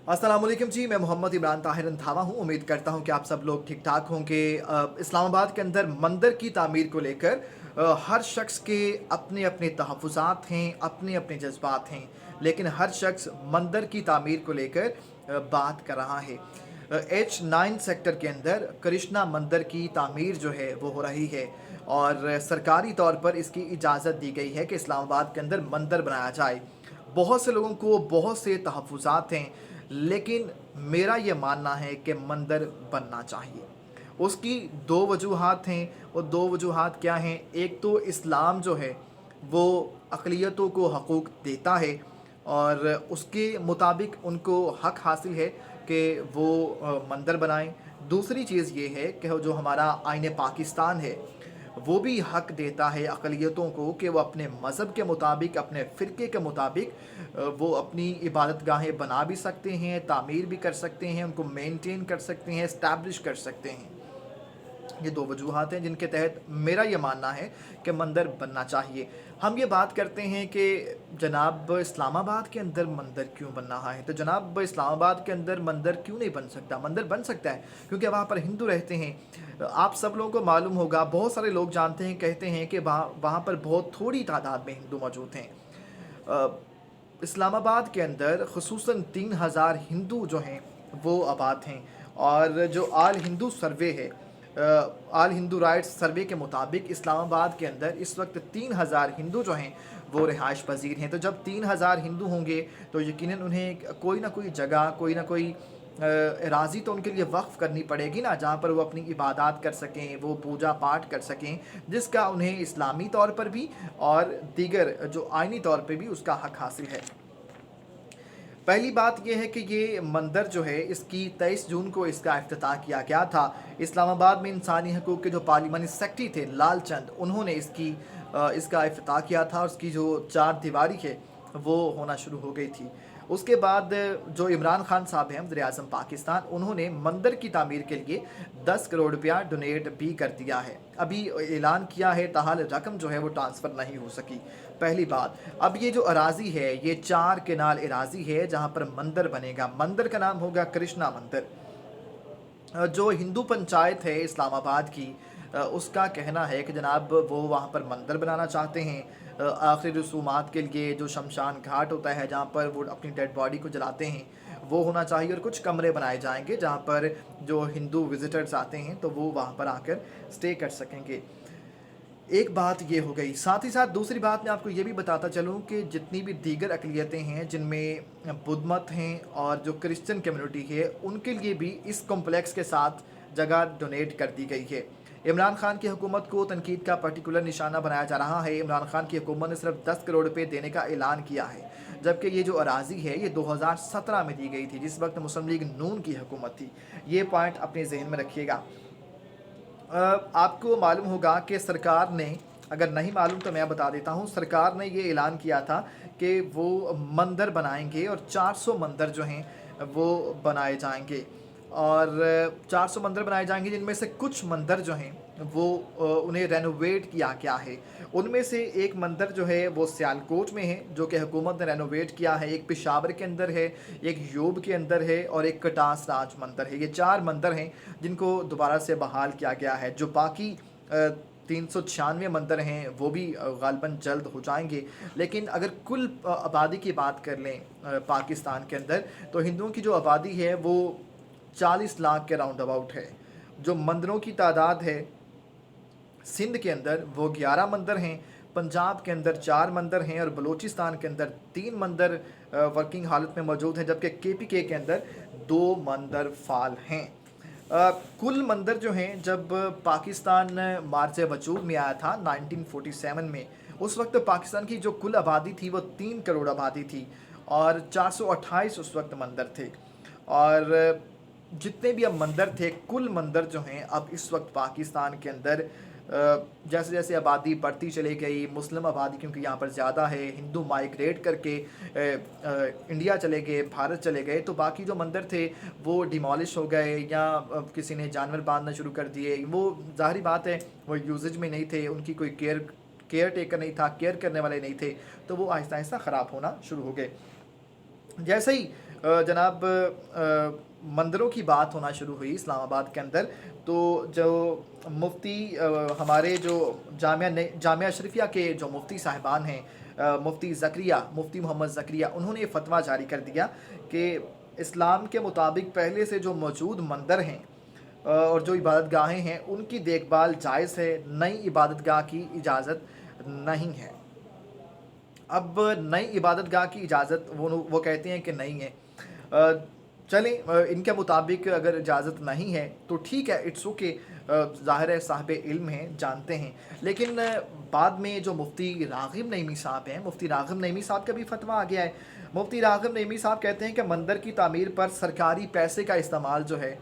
अस्सलाम वालेकुम जी, मैं मोहम्मद इमरान ताहिर अंधावा हूँ। उम्मीद करता हूँ कि आप सब लोग ठीक ठाक होंगे। इस्लामाबाद के अंदर मंदिर की तामीर को लेकर हर शख्स के अपने अपने तहफ़्फ़ुज़ात हैं, अपने अपने जज्बात हैं, लेकिन हर शख्स मंदिर की तामीर को लेकर बात कर रहा है। H9 सेक्टर के अंदर कृष्णा मंदिर की तामीर जो है वो हो रही है और सरकारी तौर पर इसकी इजाज़त दी गई है कि इस्लामाबाद के अंदर मंदिर बनाया जाए। बहुत से लोगों को बहुत से तहफ़्फ़ुज़ात हैं, लेकिन मेरा ये मानना है कि मंदिर बनना चाहिए। उसकी दो वजूहात हैं। वो दो वजूहात क्या हैं? एक तो इस्लाम जो है वो अक़लियतों को हकूक़ देता है और उसके मुताबिक उनको हक़ हासिल है कि वो मंदिर बनाएँ। दूसरी चीज़ ये है कि जो हमारा आईन पाकिस्तान है वो भी हक़ देता है अक़लियतों को कि वो अपने मज़हब के मुताबिक, अपने फ़िरक़े के मुताबिक वो अपनी इबादत गाहें बना भी सकते हैं, तामीर भी कर सकते हैं, उनको मेंटेन कर सकते हैं, एस्टैब्लिश कर सकते हैं। ये दो वजूहात हैं जिनके तहत मेरा ये मानना है कि मंदिर बनना चाहिए। हम ये बात करते हैं कि जनाब इस्लामाबाद के अंदर मंदिर क्यों बन रहा है? तो जनाब इस्लामाबाद के अंदर मंदिर क्यों नहीं बन सकता? मंदिर बन सकता है क्योंकि वहाँ पर हिंदू रहते हैं। आप सब लोगों को मालूम होगा, बहुत सारे लोग जानते हैं, कहते हैं कि वहाँ वहाँ पर बहुत थोड़ी तादाद में हिंदू मौजूद हैं। इस्लामाबाद के अंदर ख़ुसूसन 3000 हिंदू जो हैं वो आबाद हैं और जो आल हिंदू सर्वे है, आल हिंदू राइट्स सर्वे के मुताबिक इस्लामाबाद के अंदर इस वक्त 3000 हिंदू जो हैं वो रिहाइश पजीर हैं। तो जब 3000 हिंदू होंगे तो यकीनन उन्हें कोई ना कोई जगह, कोई ना कोई राज़ी तो उनके लिए वक्फ़ करनी पड़ेगी ना, जहाँ पर वो अपनी इबादत कर सकें, वो पूजा पाठ कर सकें, जिसका उन्हें इस्लामी तौर पर भी और दीगर जो आइनी तौर पर भी उसका हक़ हासिल है। पहली बात ये है कि ये मंदिर जो है इसकी 23 जून को इसका इफ्तिताह किया गया था। इस्लामाबाद में इंसानी हकूक़ के जो पार्लिमानी सेक्रेटरी थे लाल चंद, उन्होंने इसका इफ्तिताह किया था और उसकी जो चार दीवारी है वो होना शुरू हो गई थी। उसके बाद जो इमरान खान साहब हैं वज़ीर-ए-आज़म पाकिस्तान, उन्होंने मंदिर की तामीर के लिए 10 करोड़ रुपया डोनेट भी कर दिया है। अभी ऐलान किया है, ताहाल रकम जो है वो ट्रांसफ़र नहीं हो सकी। पहली बात, अब ये जो अराज़ी है ये 4 केनाल अराज़ी है जहाँ पर मंदिर बनेगा। मंदिर का नाम होगा कृष्णा मंदिर। जो हिंदू पंचायत है इस्लामाबाद की, उसका कहना है कि जनाब वो वहाँ पर मंदिर बनाना चाहते हैं। आखिरी रसूमात के लिए जो शमशान घाट होता है जहाँ पर वो अपनी डेड बॉडी को जलाते हैं वो होना चाहिए और कुछ कमरे बनाए जाएंगे जहाँ पर जो हिंदू विजिटर्स आते हैं तो वो वहाँ पर आकर स्टे कर सकेंगे। एक बात ये हो गई। साथ ही साथ दूसरी बात मैं आपको ये भी बताता चलूँ कि जितनी भी दीगर अक़लियतें हैं जिनमें बुद्ध मत हैं और जो क्रिश्चियन कम्युनिटी है, उनके लिए भी इस कॉम्प्लेक्स के साथ जगह डोनेट कर दी गई है। इमरान खान की हुकूमत को तनकीद का पर्टिकुलर निशाना बनाया जा रहा है। इमरान खान की हुकूमत ने सिर्फ 10 करोड़ रुपये देने का ऐलान किया है, जबकि ये जो अराज़ी है ये 2017 में दी गई थी, जिस वक्त मुस्लिम लीग नून की हुकूमत थी। ये पॉइंट अपने जहन में रखिएगा। आपको मालूम होगा कि सरकार ने, अगर नहीं मालूम तो मैं बता देता हूँ, सरकार ने ये ऐलान किया था कि वो मंदिर बनाएंगे और 400 मंदिर जो हैं वो बनाए जाएंगे और 400 मंदिर बनाए जाएंगे जिनमें से कुछ मंदिर जो हैं वो उन्हें रेनोवेट किया गया है। उनमें से एक मंदिर जो है वो सियालकोट में है जो कि हुकूमत ने रेनोवेट किया है, एक पेशावर के अंदर है, एक यूब के अंदर है और एक कटास राज मंदिर है। ये 4 मंदिर हैं जिनको दोबारा से बहाल किया गया है। जो बाकी 396 मंदिर हैं वो भी ग़ालिबन जल्द हो जाएंगे। लेकिन अगर कुल आबादी की बात कर लें पाकिस्तान के अंदर, तो हिंदुओं की जो आबादी है वो 40 लाख के राउंड अबाउट है। जो मंदिरों की तादाद है सिंध के अंदर वो 11 मंदिर हैं, पंजाब के अंदर 4 मंदिर हैं और बलूचिस्तान के अंदर 3 मंदिर वर्किंग हालत में मौजूद हैं, जबकि KPK के अंदर 2 मंदिर फ़ाल हैं। कुल मंदिर जो हैं, जब पाकिस्तान मार्च वजूद में आया था 1947 में, उस वक्त पाकिस्तान की जो कुल आबादी थी वो 3 करोड़ आबादी थी और 428 उस वक्त मंदिर थे। और जितने भी अब मंदिर थे, कुल मंदिर जो हैं अब इस वक्त पाकिस्तान के अंदर जैसे जैसे आबादी बढ़ती चली गई, मुस्लिम आबादी क्योंकि यहाँ पर ज़्यादा है, हिंदू माइग्रेट करके इंडिया चले गए, भारत चले गए, तो बाकी जो मंदिर थे वो डिमोलिश हो गए या किसी ने जानवर बांधना शुरू कर दिए। वो ज़ाहिरी बात है वो यूजेज में नहीं थे, उनकी कोई केयर टेकर नहीं था, केयर करने वाले नहीं थे, तो वो आहिस्ता आहिस्ता ख़राब होना शुरू हो गए। जैसे ही जनाब मंदिरों की बात होना शुरू हुई इस्लामाबाद के अंदर, तो जो मुफ्ती हमारे जो जामिया अशरफिया के जो मुफ्ती साहिबान हैं, मुफ्ती मोहम्मद ज़करिया, उन्होंने ये फतवा जारी कर दिया कि इस्लाम के मुताबिक पहले से जो मौजूद मंदिर हैं और जो इबादत गाहें हैं उनकी देखभाल जायज़ है, नई इबादत गाह की इजाज़त नहीं है। अब नई इबादत गाह की इजाज़त वो कहते हैं कि नहीं है। चलें, इनके मुताबिक अगर इजाज़त नहीं है तो ठीक है, इट्स ओके, ज़ाहिर है साहिब इल्म हैं, जानते हैं। लेकिन बाद में जो मुफ्ती राग़िब नईमी साहब हैं, मुफ्ती राग़िब नईमी साहब का भी फतवा आ गया है। मुफ्ती राग़िब नईमी साहब कहते हैं कि मंदिर की तामीर पर सरकारी पैसे का इस्तेमाल जो है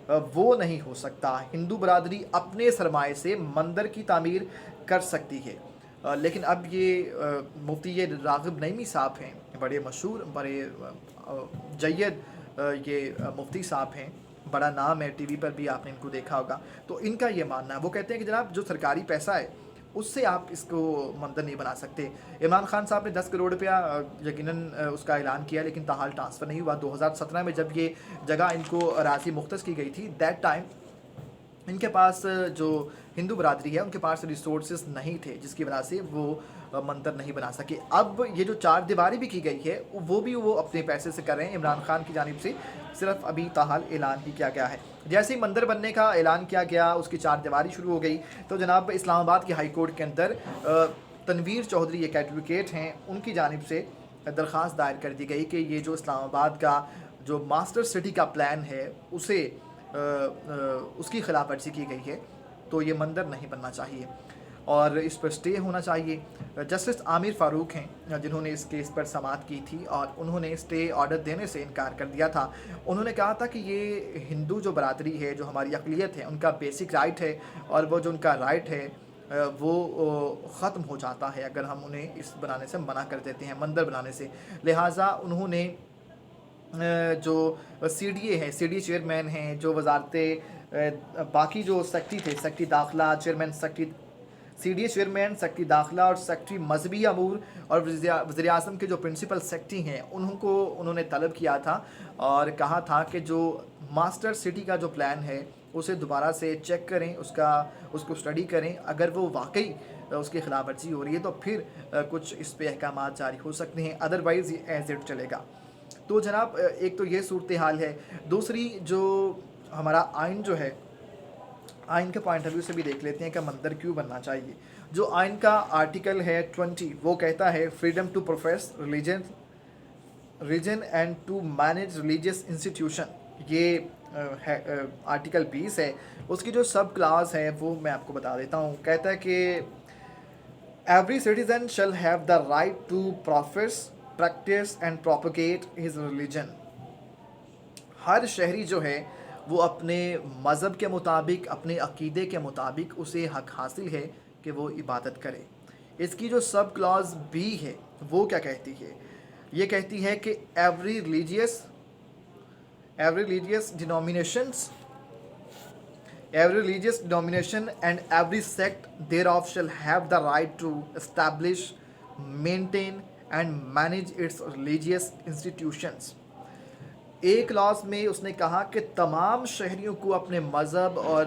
वो नहीं हो सकता। हिंदू बरादरी अपने सरमाए से मंदिर की तामीर कर सकती है। लेकिन अब मुफ्ती ये राग़िब नईमी साहब हैं, बड़े मशहूर, बड़े जय्यद मुफ्ती साहब हैं, बड़ा नाम है, टीवी पर भी आपने इनको देखा होगा। तो इनका ये मानना है, वो कहते हैं कि जनाब जो सरकारी पैसा है उससे आप इसको मंदिर नहीं बना सकते। इमरान खान साहब ने 10 करोड़ रुपया यकीनन उसका ऐलान किया, लेकिन ताहाल ट्रांसफ़र नहीं हुआ। 2017 में जब ये जगह इनको अराज़ी मुख्तस की गई थी, दैट टाइम इनके पास जो हिंदू बरादरी है उनके पास रिसोर्सेज नहीं थे, जिसकी वजह से वो मंदिर नहीं बना सके। अब ये जो 4 दीवारी भी की गई है वो अपने पैसे से कर रहे हैं, इमरान खान की जानिब से सिर्फ अभी ताहाल ऐलान ही किया गया है। जैसे ही मंदिर बनने का ऐलान किया गया, उसकी 4 दीवारी शुरू हो गई, तो जनाब इस्लामाबाद की हाई कोर्ट के अंदर तनवीर चौधरी एक एडवोकेट हैं, उनकी जानिब से दरख्वास्त दायर कर दी गई कि ये जो इस्लामाबाद का जो मास्टर सिटी का प्लान है उसे उसकी खिलाफ वर्जी की गई है, तो ये मंदिर नहीं बनना चाहिए और इस पर स्टे होना चाहिए। जस्टिस आमिर फ़ारूक हैं जिन्होंने इस केस पर समाअत की थी और उन्होंने स्टे ऑर्डर देने से इनकार कर दिया था। उन्होंने कहा था कि ये हिंदू जो बरादरी है, जो हमारी अक़लियत है, उनका बेसिक राइट है और वो जो उनका राइट है वो ख़त्म हो जाता है अगर हम उन्हें इस बनाने से मना कर देते हैं, मंदिर बनाने से। लिहाजा उन्होंने जो CDA है, CDA चेयरमैन हैं, जो वजारत बाकी जो सेक्रेटरी थे, सेक्रेटरी दाखिला चेयरमैन, CDA चेयरमैन, सेक्रेटरी दाखिला और सेक्रेटरी मजहबी अमूर और वज़ीर आज़म के जो प्रिंसिपल सेक्रेटरी हैं, उन्होंने तलब किया था और कहा था कि जो मास्टर सिटी का जो प्लान है उसे दोबारा से चेक करें, उसको स्टडी करें। अगर वो वाकई उसकी खिलाफ वर्जी हो रही है तो फिर कुछ इस पे अहकाम जारी हो सकते हैं, अदरवाइज़ ये एज इट चलेगा। तो जनाब एक तो ये सूरत हाल है। दूसरी जो हमारा आइन जो है, आइन के पॉइंट ऑफ व्यू से भी देख लेते हैं कि मंदिर क्यों बनना चाहिए। जो आइन का आर्टिकल है 20, वो कहता है freedom to profess religion and to manage religious institution. ये आर्टिकल 20 है। उसकी जो सब क्लास है वो मैं आपको बता देता हूँ। कहता है कि every citizen shall have the right to profess, practise and propagate his religion. हर शहरी जो है वो अपने मज़हब के मुताबिक, अपने अक़ीदे के मुताबिक उसे हक़ हासिल है कि वो इबादत करे। इसकी जो सब क्लॉज बी है वो क्या कहती है? ये कहती है कि every religious denomination and every sect thereof shall have the right to establish, maintain and manage its religious institutions. एक क्लास में उसने कहा कि तमाम शहरियों को अपने मज़हब और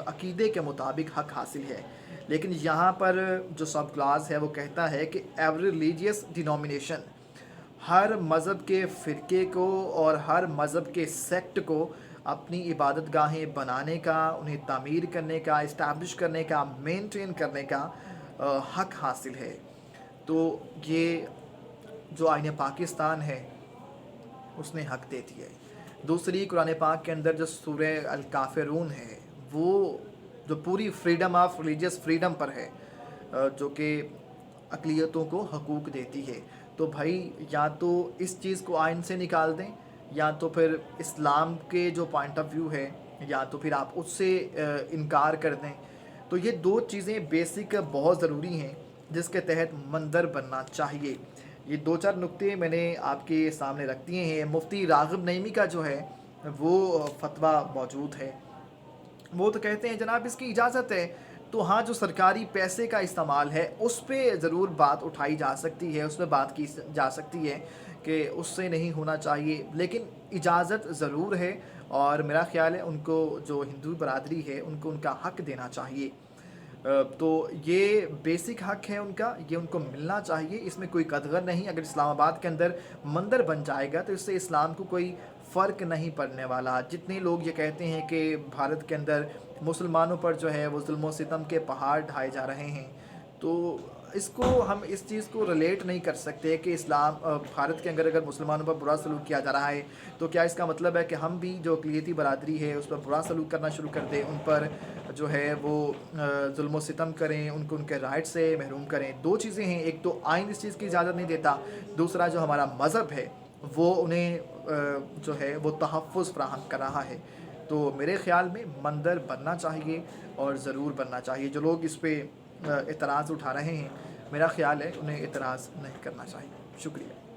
अक़ीदे के मुताबिक हक़ हासिल है। लेकिन यहाँ पर जो सब क्लास है वो कहता है कि एवरी रिलीजियस डिनोमिनेशन, हर मज़हब के फ़िरके को और हर मज़हब के सेक्ट को अपनी इबादत गाहें बनाने का, उन्हें तामीर करने का, इस्टेब्लिश करने का, मेंटेन करने का हक़ हासिल है। तो ये जो आईन पाकिस्तान है उसने हक़ देती है। दूसरी कुरान पाक के अंदर जो सूरह अल काफ़िरून है वो जो पूरी फ्रीडम ऑफ रिलीजियस फ्रीडम पर है, जो कि अक़लियतों को हकूक़ देती है। तो भाई या तो इस चीज़ को आइन से निकाल दें या तो फिर इस्लाम के जो पॉइंट ऑफ व्यू है या तो फिर आप उससे इनकार कर दें। तो ये दो चीज़ें बेसिक बहुत ज़रूरी हैं जिसके तहत मंदिर बनना चाहिए। ये दो चार नुक्ते मैंने आपके सामने रख दिए हैं। मुफ्ती राग़िब नईमी का जो है वो फतवा मौजूद है। वो तो कहते हैं जनाब इसकी इजाज़त है, تو ہاں جو سرکاری پیسے کا استعمال ہے اس پہ ضرور بات اٹھائی جا سکتی ہے، اس پہ بات کی جا سکتی ہے کہ اس سے نہیں ہونا چاہیے، لیکن اجازت ضرور ہے، اور میرا خیال ہے ان کو جو ہندو برادری ہے ان کو ان کا حق دینا چاہیے۔ تو یہ بیسک حق ہے ان کا، یہ ان کو ملنا چاہیے، اس میں کوئی قدغن نہیں۔ اگر اسلام آباد کے اندر مندر بن جائے گا تو اس سے اسلام کو کوئی فرق نہیں پڑنے والا۔ جتنے لوگ یہ کہتے ہیں کہ بھارت کے اندر مسلمانوں پر جو ہے وہ ظلم و ستم کے پہاڑ ڈھائے جا رہے ہیں، تو اس کو ہم اس چیز کو ریلیٹ نہیں کر سکتے کہ اسلام بھارت کے اندر اگر مسلمانوں پر برا سلوک کیا جا رہا ہے تو کیا اس کا مطلب ہے کہ ہم بھی جو اقلیتی برادری ہے اس پر برا سلوک کرنا شروع کر دیں، ان پر جو ہے وہ ظلم و ستم کریں، ان کو ان کے رائٹ سے محروم کریں؟ دو چیزیں ہیں، ایک تو آئین اس چیز کی اجازت نہیں دیتا، دوسرا جو ہمارا مذہب ہے وہ انہیں جو ہے وہ تحفظ فراہم کر رہا ہے۔ تو میرے خیال میں مندر بننا چاہیے، اور ضرور بننا چاہیے۔ جو لوگ اس پہ اعتراض اٹھا رہے ہیں، میرا خیال ہے انہیں اعتراض نہیں کرنا چاہیے۔ شکریہ۔